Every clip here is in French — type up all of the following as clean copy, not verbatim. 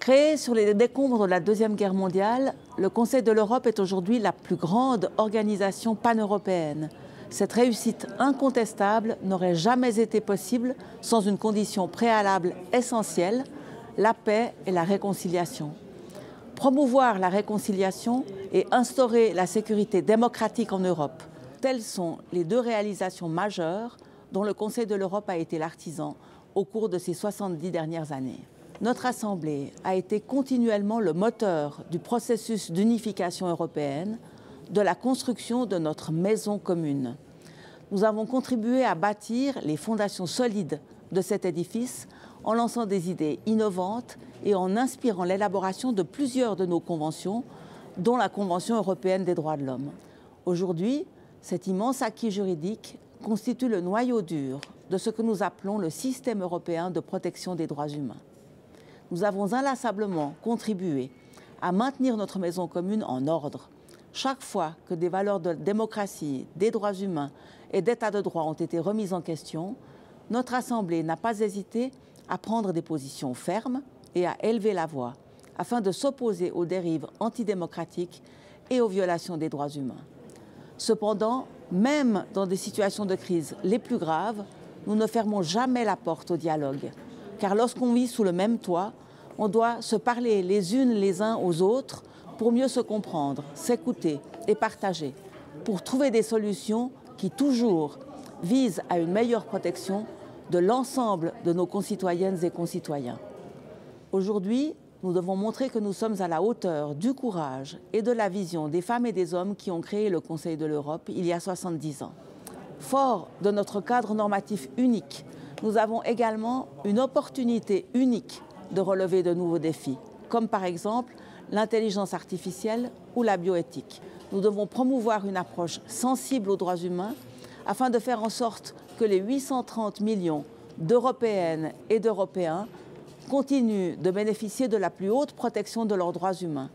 Créé sur les décombres de la Deuxième Guerre mondiale, le Conseil de l'Europe est aujourd'hui la plus grande organisation pan-européenne. Cette réussite incontestable n'aurait jamais été possible sans une condition préalable essentielle, la paix et la réconciliation. Promouvoir la réconciliation et instaurer la sécurité démocratique en Europe, telles sont les deux réalisations majeures dont le Conseil de l'Europe a été l'artisan au cours de ces 70 dernières années. Notre Assemblée a été continuellement le moteur du processus d'unification européenne, de la construction de notre maison commune. Nous avons contribué à bâtir les fondations solides de cet édifice en lançant des idées innovantes et en inspirant l'élaboration de plusieurs de nos conventions, dont la Convention européenne des droits de l'homme. Aujourd'hui, cet immense acquis juridique constitue le noyau dur de ce que nous appelons le système européen de protection des droits humains. Nous avons inlassablement contribué à maintenir notre maison commune en ordre. Chaque fois que des valeurs de démocratie, des droits humains et d'état de droit ont été remises en question, notre Assemblée n'a pas hésité à prendre des positions fermes et à élever la voix afin de s'opposer aux dérives antidémocratiques et aux violations des droits humains. Cependant, même dans des situations de crise les plus graves, nous ne fermons jamais la porte au dialogue. Car lorsqu'on vit sous le même toit, on doit se parler les unes les uns aux autres pour mieux se comprendre, s'écouter et partager, pour trouver des solutions qui toujours visent à une meilleure protection de l'ensemble de nos concitoyennes et concitoyens. Aujourd'hui, nous devons montrer que nous sommes à la hauteur du courage et de la vision des femmes et des hommes qui ont créé le Conseil de l'Europe il y a 70 ans. Fort de notre cadre normatif unique, nous avons également une opportunité unique de relever de nouveaux défis, comme par exemple l'intelligence artificielle ou la bioéthique. Nous devons promouvoir une approche sensible aux droits humains afin de faire en sorte que les 830 millions d'Européennes et d'Européens continuent de bénéficier de la plus haute protection de leurs droits humains.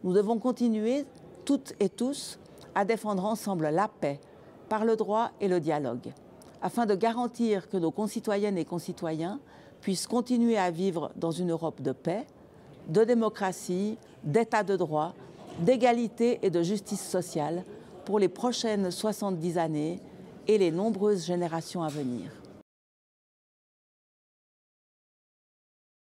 Nous devons continuer, toutes et tous, à défendre ensemble la paix par le droit et le dialogue, afin de garantir que nos concitoyennes et concitoyens puissent continuer à vivre dans une Europe de paix, de démocratie, d'état de droit, d'égalité et de justice sociale pour les prochaines 70 années et les nombreuses générations à venir.